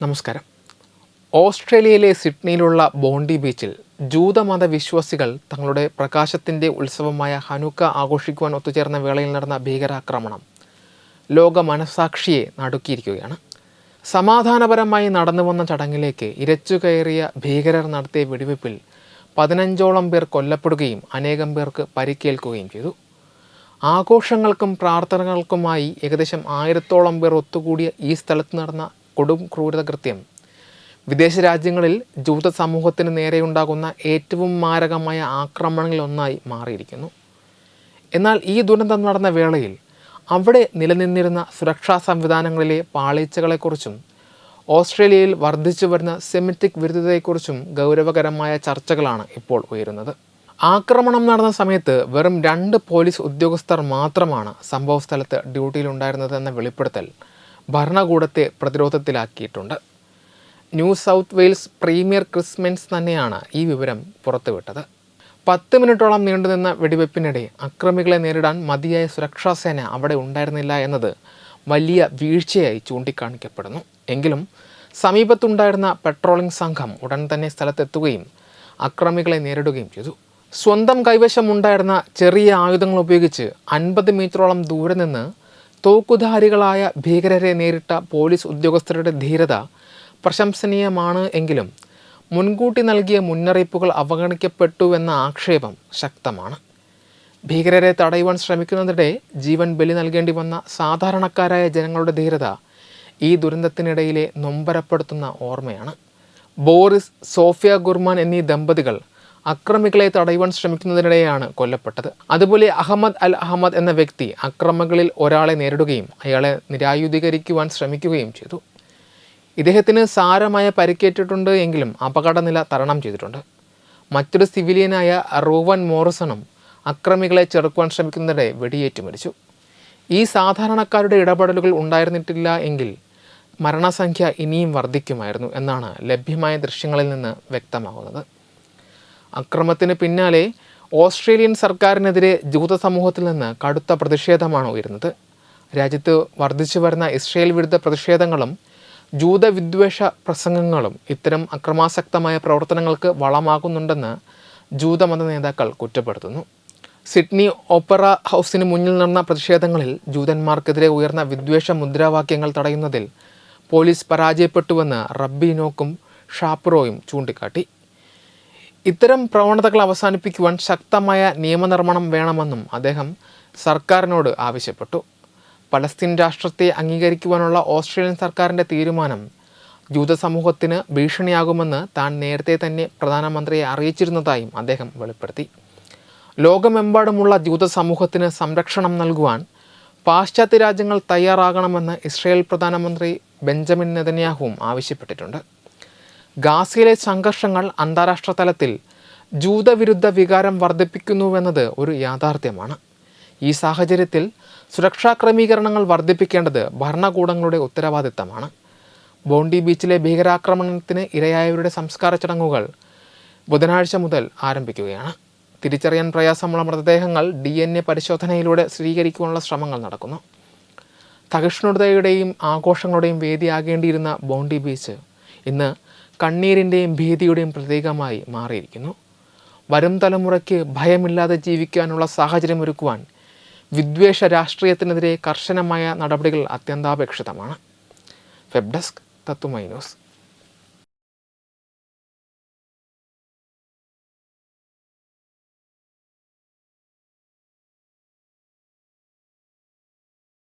നമസ്കാരം. ഓസ്ട്രേലിയയിലെ സിഡ്നിയിലുള്ള ബോണ്ടി ബീച്ചിൽ ജൂതമത വിശ്വാസികൾ തങ്ങളുടെ പ്രകാശത്തിൻ്റെ ഉത്സവമായ ഹനുക്ക ആഘോഷിക്കുവാൻ ഒത്തുചേർന്ന വേളയിൽ നടന്ന ഭീകരാക്രമണം ലോക മനസാക്ഷിയെ നടുക്കിയിരിക്കുകയാണ്. സമാധാനപരമായി നടന്നു വന്ന ചടങ്ങിലേക്ക് ഇരച്ചുകയറിയ ഭീകരർ നടത്തിയ വെടിവെപ്പിൽ 15ഓളം പേർ കൊല്ലപ്പെടുകയും അനേകം പേർക്ക് പരിക്കേൽക്കുകയും ചെയ്തു. ആഘോഷങ്ങൾക്കും പ്രാർത്ഥനകൾക്കുമായി ഏകദേശം 1000ഓളം പേർ ഒത്തുകൂടിയ ഈ സ്ഥലത്ത് നടന്ന കൊടും ക്രൂരത കൃത്യം വിദേശ രാജ്യങ്ങളിൽ ജൂത സമൂഹത്തിന് നേരെയുണ്ടാകുന്ന ഏറ്റവും മാരകമായ ആക്രമണങ്ങളിലൊന്നായി മാറിയിരിക്കുന്നു. എന്നാൽ ഈ ദുരന്തം നടന്ന വേളയിൽ അവിടെ നിലനിന്നിരുന്ന സുരക്ഷാ സംവിധാനങ്ങളിലെ പാളിച്ചകളെക്കുറിച്ചും ഓസ്ട്രേലിയയിൽ വർദ്ധിച്ചു വരുന്ന സെമിറ്റിക് വിരുദ്ധതയെക്കുറിച്ചും ഗൗരവകരമായ ചർച്ചകളാണ് ഇപ്പോൾ ഉയരുന്നത്. ആക്രമണം നടന്ന സമയത്ത് വെറും 2 പോലീസ് ഉദ്യോഗസ്ഥർ മാത്രമാണ് സംഭവസ്ഥലത്ത് ഡ്യൂട്ടിയിലുണ്ടായിരുന്നതെന്ന വെളിപ്പെടുത്തൽ ഭരണകൂടത്തെ പ്രതിരോധത്തിലാക്കിയിട്ടുണ്ട്. New south wales premier Chris Minns തന്നെയാണ് ഈ വിവരം പുറത്തുവിട്ടത്. 10 മിനിറ്റോളം നീണ്ടുനിന്ന വെടിവെപ്പിനിടെ അക്രമികളെ നേരിടാൻ മതിയായ സുരക്ഷാ സേന അവിടെ ഉണ്ടായിരുന്നില്ല എന്നത് വലിയ വീഴ്ചയായി ചൂണ്ടിക്കാണിക്കപ്പെടുന്നു. എങ്കിലും സമീപത്തുണ്ടായിരുന്ന പെട്രോളിംഗ് സംഘം ഉടൻ തന്നെ സ്ഥലത്തെത്തുകയും അക്രമികളെ നേരിടുകയും ചെയ്തു. സ്വന്തം കൈവശമുണ്ടായിരുന്ന ചെറിയ ആയുധങ്ങൾ ഉപയോഗിച്ച് 50 മീറ്ററോളം ദൂരെ നിന്ന് തോക്കുധാരികളായ ഭീകരരെ നേരിട്ട പോലീസ് ഉദ്യോഗസ്ഥരുടെ ധീരത പ്രശംസനീയമാണ്. എങ്കിലും മുൻകൂട്ടി നൽകിയ മുന്നറിയിപ്പുകൾ അവഗണിക്കപ്പെട്ടുവെന്ന ആക്ഷേപം ശക്തമാണ്. ഭീകരരെ തടയുവാൻ ശ്രമിക്കുന്നതിനിടെ ജീവൻ ബലി നൽകേണ്ടി വന്ന സാധാരണക്കാരായ ജനങ്ങളുടെ ധീരത ഈ ദുരന്തത്തിനിടയിലെ നൊമ്പരപ്പെടുത്തുന്ന ഓർമ്മയാണ്. ബോറിസ്, സോഫിയ ഗുർമാൻ എന്നീ ദമ്പതികൾ അക്രമികളെ തടയുവാൻ ശ്രമിക്കുന്നതിനിടെയാണ് കൊല്ലപ്പെട്ടത്. അതുപോലെ അഹമ്മദ് അൽ അഹമ്മദ് എന്ന വ്യക്തി അക്രമികളിൽ ഒരാളെ നേരിടുകയും അയാളെ നിരായുധീകരിക്കുവാൻ ശ്രമിക്കുകയും ചെയ്തു. ഇദ്ദേഹത്തിന് സാരമായ പരിക്കേറ്റിട്ടുണ്ട് എങ്കിലും അപകടനില തരണം ചെയ്തിട്ടുണ്ട്. മറ്റൊരു സിവിലിയനായ റോവൻ മോറിസണും അക്രമികളെ ചെറുക്കുവാൻ ശ്രമിക്കുന്നതിനിടെ വെടിയേറ്റ് മരിച്ചു. ഈ സാധാരണക്കാരുടെ ഇടപെടലുകൾ ഉണ്ടായിരുന്നിട്ടില്ല എങ്കിൽ മരണസംഖ്യ ഇനിയും വർദ്ധിക്കുമായിരുന്നു എന്നാണ് ലഭ്യമായ ദൃശ്യങ്ങളിൽ നിന്ന് വ്യക്തമാകുന്നത്. അക്രമത്തിന് പിന്നാലെ ഓസ്ട്രേലിയൻ സർക്കാരിനെതിരെ ജൂത സമൂഹത്തിൽ നിന്ന് കടുത്ത പ്രതിഷേധമാണ് ഉയരുന്നത്. രാജ്യത്ത് വർദ്ധിച്ചു വരുന്ന ഇസ്രയേൽ വിരുദ്ധ പ്രതിഷേധങ്ങളും ജൂതവിദ്വേഷ പ്രസംഗങ്ങളും ഇത്തരം അക്രമാസക്തമായ പ്രവർത്തനങ്ങൾക്ക് വളമാകുന്നുണ്ടെന്ന് ജൂതമത നേതാക്കൾ കുറ്റപ്പെടുത്തുന്നു. സിഡ്നി ഓപ്പറ ഹൗസിന് മുന്നിൽ നടന്ന പ്രതിഷേധങ്ങളിൽ ജൂതന്മാർക്കെതിരെ ഉയർന്ന വിദ്വേഷ മുദ്രാവാക്യങ്ങൾ തടയുന്നതിൽ പോലീസ് പരാജയപ്പെട്ടുവെന്ന് റബ്ബി നോക്കും ഷാപ്രോയും ചൂണ്ടിക്കാട്ടി. ഇത്തരം പ്രവണതകൾ അവസാനിപ്പിക്കുവാൻ ശക്തമായ നിയമനിർമ്മാണം വേണമെന്നും അദ്ദേഹം സർക്കാരിനോട് ആവശ്യപ്പെട്ടു. പലസ്തീൻ രാഷ്ട്രത്തെ അംഗീകരിക്കുവാനുള്ള ഓസ്ട്രേലിയൻ സർക്കാരിൻ്റെ തീരുമാനം ജൂത സമൂഹത്തിന് ഭീഷണിയാകുമെന്ന് താൻ നേരത്തെ തന്നെ പ്രധാനമന്ത്രിയെ അറിയിച്ചിരുന്നതായും അദ്ദേഹം വെളിപ്പെടുത്തി. ലോകമെമ്പാടുമുള്ള ജൂത സമൂഹത്തിന് സംരക്ഷണം നൽകുവാൻ പാശ്ചാത്യ രാജ്യങ്ങൾ തയ്യാറാകണമെന്ന് ഇസ്രയേൽ പ്രധാനമന്ത്രി ബെഞ്ചമിൻ നെതന്യാഹുവും ആവശ്യപ്പെട്ടിട്ടുണ്ട്. ഗാസയിലെ സംഘർഷങ്ങൾ അന്താരാഷ്ട്ര തലത്തിൽ ജൂതവിരുദ്ധ വികാരം വർദ്ധിപ്പിക്കുന്നുവെന്നത് ഒരു യാഥാർത്ഥ്യമാണ്. ഈ സാഹചര്യത്തിൽ സുരക്ഷാ ക്രമീകരണങ്ങൾ വർദ്ധിപ്പിക്കേണ്ടത് ഭരണകൂടങ്ങളുടെ ഉത്തരവാദിത്തമാണ്. ബോണ്ടി ബീച്ചിലെ ഭീകരാക്രമണത്തിന് ഇരയായവരുടെ സംസ്കാര ചടങ്ങുകൾ ബുധനാഴ്ച മുതൽ ആരംഭിക്കുകയാണ്. തിരിച്ചറിയാൻ പ്രയാസമുള്ള മൃതദേഹങ്ങൾ DNA പരിശോധനയിലൂടെ സ്ഥിരീകരിക്കുവാനുള്ള ശ്രമങ്ങൾ നടക്കുന്നു. സഹിഷ്ണുതയുടെയും ആഘോഷങ്ങളുടെയും വേദിയാകേണ്ടിയിരുന്ന ബോണ്ടി ബീച്ച് ഇന്ന് കണ്ണീരിൻ്റെയും ഭീതിയുടെയും പ്രതീകമായി മാറിയിരിക്കുന്നു. വരും തലമുറയ്ക്ക് ഭയമില്ലാതെ ജീവിക്കാനുള്ള സാഹചര്യമൊരുക്കുവാൻ വിദ്വേഷ രാഷ്ട്രീയത്തിനെതിരെ കർശനമായ നടപടികൾ അത്യന്താപേക്ഷിതമാണ്. വെബ് ഡെസ്ക് തത്തുമൈ ന്യൂസ്.